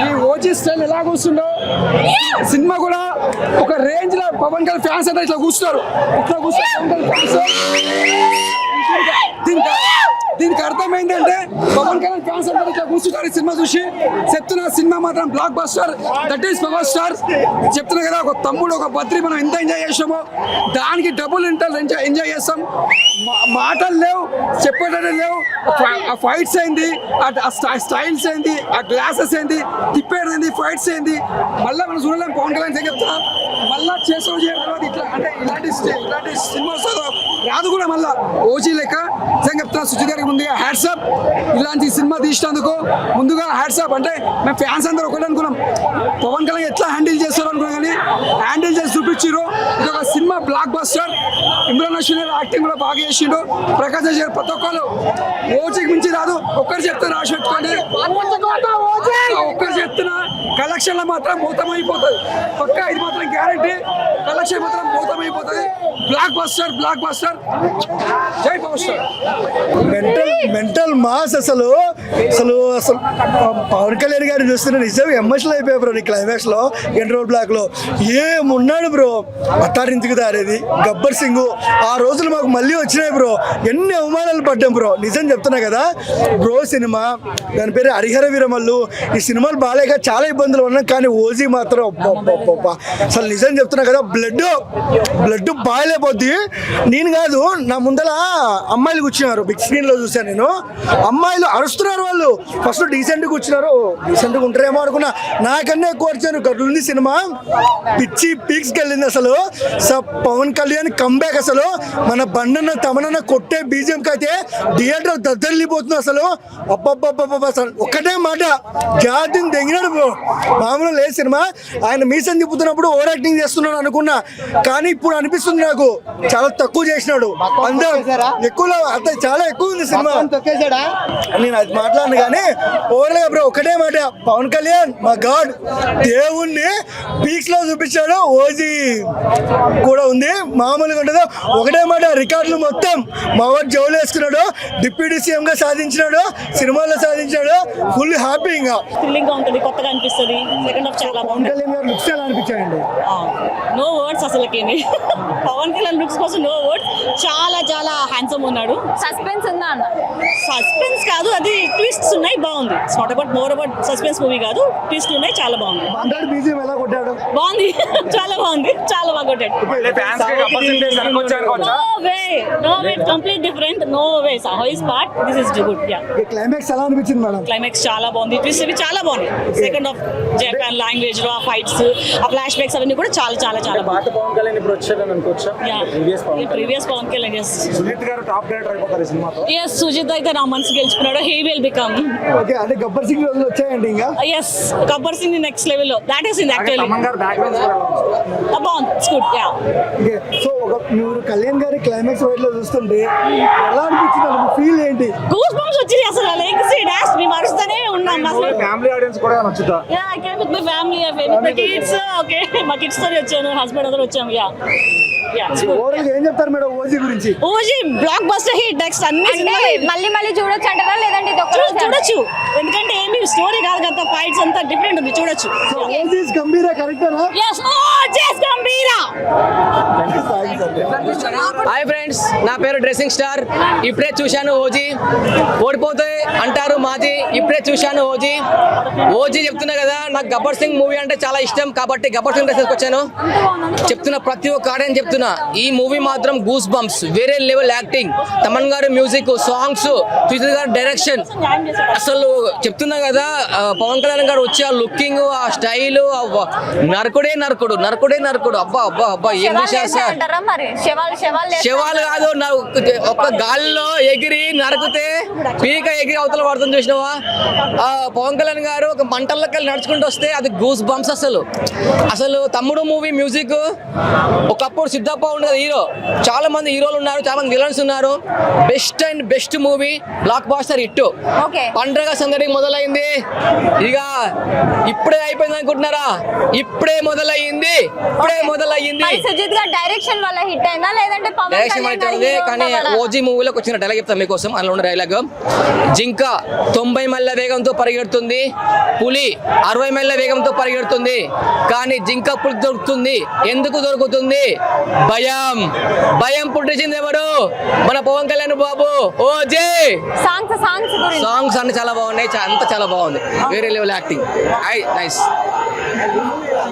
ఈ OG style ఎలా కూర్చుండో cinema కూడా ఒక రేంజ్ లో పవన్ కళ్యాణ్ ఫ్యాన్స్ అంటే ఇట్లా కూర్చున్నారు. పవన్ కళ్యాణ్ దీనికి అర్థం ఏంటంటే పవన్ కళ్యాణ్ ఫ్యాన్స్ అందరూ ఇట్లా కూర్చుంటారు. సినిమా చూసి చెప్తున్నా, సినిమా మాత్రం block buster. That is power star. చెప్తున్నా కదా, ఒక తమ్ముడు ఒక బద్రి మనం ఎంత ఎంజాయ్ చేసామో దానికి డబుల్ ఎంజాయ్ చేస్తాం. మాటలు లేవు, చెప్పేటట్టు లేవు. ఆ ఫైట్స్ ఏంది, ఆ స్టైల్స్ ఏంది, ఆ గ్లాసెస్ ఏంది, తిప్పేది ఏంది, ఫైట్స్ ఏంది, మళ్ళీ మనం చూడలేం. పవన్ కళ్యాణ్ చెప్తున్నా మళ్ళా చేసాం తర్వాత ఇట్లా అంటే ఇలాంటి సినిమా రాదు కూడా మళ్ళా ఓజీ లెక్క. చెప్తున్నా సుజిత్ గారికి ముందుగా హ్యాట్సాప్. ఇలాంటి సినిమా తీసినందుకు ముందుగా హ్యాట్సాప్. అంటే మేము ఫ్యాన్స్ అందరూ ఒకటి అనుకున్నాం, పవన్ కళ్యాణ్ ఎట్లా హ్యాండిల్ చేస్తారు అనుకున్నాం, కానీ హ్యాండిల్ చేసి చూపించారు. ఇది ఒక cinema block buster. Imran Hashmi acting కూడా బాగా చేసిండు. ప్రకాశ్ రాజ్ ప్రతి ఒక్కరు ఓజీకి మించి రాదు. ఒక్కరు చెప్తే రాసి పెట్టుకోండి, ఒక్కరు చెప్తున్నా కలెక్షన్లో మాత్రం మూతమైపోతుంది పక్కా. ఇది మాత్రం గ్యారంటీ, కలెక్షన్ మాత్రం మూతమైపోతుంది. Blockbuster, blockbuster. జై పవర్ స్టార్. Mental mass. అసలు అసలు అసలు పవన్ కళ్యాణ్ గారిని చూస్తున్నా నిజంగా ఎమోషనల్ అయిపోయా బ్రో. నీ క్లైమాక్స్ లో ఎంట్రోల్ బ్లాక్ లో ఏమున్నాడు బ్రో. అత్తారింటికి దారేది, గబ్బర్ సింగ్, ఆ రోజులు మాకు మళ్ళీ వచ్చినాయి బ్రో. ఎన్ని అవమానాలు పడ్డాం బ్రో. నిజం చెప్తున్నా కదా బ్రో. సినిమా దాని పేరు హరిహర వీరమల్లు. ఈ సినిమాలు బాగాలేక చాలా ఇబ్బందులు ఉన్నాం, కానీ ఓజీ మాత్రం అసలు నిజం చెప్తున్నా కదా, బ్లడ్ బాగాలేపోద్ది. నేను కాదు, నా ముందర అమ్మాయిలు కూర్చున్నారు, బిగ్ స్క్రీన్ లో చూసాను నేను. అమ్మాయిలు అరుస్తున్నారు. వాళ్ళు ఫస్ట్ డీసెంట్గా కూర్చున్నారు, డీసెంట్గా ఉంటారేమో అనుకున్నా. నాకన్నా ఎక్కువ వచ్చారు. గట్లుంది సినిమా, పిచ్చి పీక్స్కి వెళ్ళింది అసలు. పవన్ కళ్యాణ్ కంబ్యాక్ అసలు. మన బండన్న తమనన్న కొట్టే బీజిఎంకి అయితే థియేటర్ దద్దరిల్లిపోతుంది అసలు. అబ్బబ్బబ్బబ్బ ఒక్కటే మాట, జాతిని తెగినాడు బ్రో. మామూలు లేదు సినిమా. ఆయన మీసం తిప్పుతున్నప్పుడు ఓవర్ యాక్టింగ్ చేస్తున్నాడు అనుకున్నా, కానీ ఇప్పుడు అనిపిస్తుంది నాకు చాలా తక్కువ చేసినాడు. అందం ఎక్కువ, అంత చాలా ఎక్కువ ఉంది సినిమా. నేను అది మాట్లాడను కానీ ఓవర్గా బ్రో ఒకటే మాట, పవన్ కళ్యాణ్ మా గాడ్, దేవుణ్ణి పీక్స్ లో చూపించాడు. ఓజీ కూడా ఉంది, మామూలుగా ఉండదు. ఒకటే మాట, రికార్డులు మొత్తం మావాడు జౌలు వేసుకున్నాడు. డిప్యూటీ సీఎం గా సాధించినాడు, సినిమాలో సాధించాడు. Full happy. ఇంకా థ్రిల్లింగ్ గా ఉంటుంది, కొత్తగా అనిపిస్తుంది. సెకండ్ హాఫ్ చాలా బాగుంటుంది. లుక్స్ ఎలా అనిపించాయండి? నో వర్డ్స్ అసలుకేమి. పవన్ కళ్యాణ్ లుక్స్ కోసం నో వర్డ్స్. చాలా చాలా హ్యాండ్సమ్ ఉన్నాడు. సస్పెన్స్ ఉందా అన్న? సస్పెన్స్ కాదు, అది ట్విస్ట్స్ ఉన్నాయి, బాగుంది. It's not about more about suspense movie కాదు, ట్విస్ట్ ఉన్నాయి, చాలా బాగుంది. బీజిఎం ఎలా కొట్టాడు? బాగుంది, చాలా బాగుంది, చాలా బాగా కొట్టాడు. No way, complete different. No way, his part this is good. Yeah, climax ఎలా అనిపించింది మేడం? క్లైమాక్స్ చాలా బాగుంది, ట్విస్ట్ అవి చాలా బాగుంది. సెకండ్ ఆఫ్ జపాన్ లాంగ్వేజ్ లో ఆ ఫైట్స్, ఆ ఫ్లాష్ బ్యాక్స్ అవన్నీ కూడా చాలా చాలా చాలా బాగుంది. పవన్ కళ్యాణ్ ఇప్పుడు వచ్చారని అనుకోవచ్చా? ప్రీవియస్ పవన్ కళ్యాణ్. సుజిత్ గారు టాప్ డైరెక్టర్ అయిపోతారు ఈ సినిమాతో. yes, సుజిత్ అయితే నా మనసు గెలుచుకున్నాడు. he will become. ఓకే, అంటే గబ్బర్ సింగ్ రోజులు వచ్చాయండి ఇంకా. yes, Gabbar Singh next level లో. that is in actually Thaman గారు బ్యాక్ బెంచ్ కూడా బాగుంది. it's good. yeah, okay. So మీరు కళ్యాణ్ గారి క్లైమాక్స్ వైట్ లో చూస్తుంటే ఎలా అనిపించింది? ఫీల్ ఏంటి? గూస్ బంప్స్ వచ్చి అసలు లైక్ డాష్ మేము అరుస్తూనే ఉన్నాం అసలు. ఫ్యామిలీ ఆడియన్స్ కూడా నచ్చుతా. yeah, I came with my family, with my kids. okay, మా kids తో వచ్చాను, హస్బెండ్ అందరూ వచ్చాము. ఓవరాల్ ఏం చెప్తారు మేడం ఓజీ గురించి? OG block buster hit. Next అన్ని మళ్ళీ మళ్ళీ చూడొచ్చు అంటారా, లేదంటే ఇది ఒక్కరోజు చూడొచ్చు? ఎందుకంటే ఏమి స్టోరీ కాదు కదా, ఫైట్స్ అంతా డిఫరెంట్ ఉంది, చూడొచ్చు. ఓజీ గంభీర కరెక్టరా? yes, OG గంభీరా. హాయ్ ఫ్రెండ్స్, నా పేరు డ్రెస్సింగ్ స్టార్. ఇప్పుడే చూశాను ఓజీ. ఓడిపోతే అంటారు మాజీ, ఇప్పుడే చూశాను ఓజీ. ఓజీ చెప్తున్నా కదా, నాకు గబ్బర్ సింగ్ మూవీ అంటే చాలా ఇష్టం, కాబట్టి గబ్బర్ సింగ్ డ్రెస్సెస్కి వచ్చాను. చెప్తున్నా, ప్రతి ఒక్క ఆడియన్స్ చెప్తున్నా, ఈ మూవీ మాత్రం గూస్ బంప్స్, వేరే లెవెల్ యాక్టింగ్, తమన్ గారి మ్యూజిక్, సాంగ్స్, సుజిత్ గారి డైరెక్షన్. అసలు చెప్తున్నా కదా, పవన్ కళ్యాణ్ గారు వచ్చి ఆ లుకింగ్, ఆ స్టైల్, నరకుడే నరకుడు, నరకుడే నరకుడు. అబ్బా అబ్బా అబ్బా, ఏం విషయాలు సార్. శవాలు కాదు, ఒక్క గాలిలో ఎగిరి నరికితే పీక ఎగిరి అవతల పడుతుంది, చూసినావా? పవన్ కళ్యాణ్ గారు ఒక మంటల్లోకి నడుచుకుంటూ వస్తే అది గూస్ బంప్స్. అసలు తమ్ముడు మూవీ మ్యూజిక్, ఒకప్పుడు సిద్ధప్ప ఉండదు హీరో, చాలా మంది హీరోలు ఉన్నారు, చాలా మంది విలన్స్ ఉన్నారు. Best and best movie, blockbuster hit. పండగ సందడి మొదలైంది, ఇక ఇప్పుడే అయిపోయింది అనుకుంటున్నారా? ఇప్పుడే మొదలయ్యింది. మరి సుజిత్ గారి డైరెక్షన్ వల్ల హిట్ అయిందా లేదంటే పవన్ డైరెక్షన్ కళ్యాణ్ అయితే గారి ఉంది, hero కానీ ఉండడం వల్ల? ఓజీ మూవీలోకి వచ్చిన డైలాగ్ చెప్తాను మీకోసం. అందులో ఉన్న డైలాగ్: జింక 90 మైళ్ళ వేగంతో పరిగెడుతుంది, పులి 60 మైళ్ళ వేగంతో పరిగెడుతుంది, కానీ జింక పులి దొరుకుతుంది. ఎందుకు దొరుకుతుంది? భయం పుట్టించింది ఎవరు? మన పవన్ కళ్యాణ్ బాబు. ఓజీ సాంగ్స్ గురించి సాంగ్స్ అన్ని చాలా బాగున్నాయి, అంతా చాలా బాగుంది. వేరే లెవెల్ యాక్టింగ్. నైస్.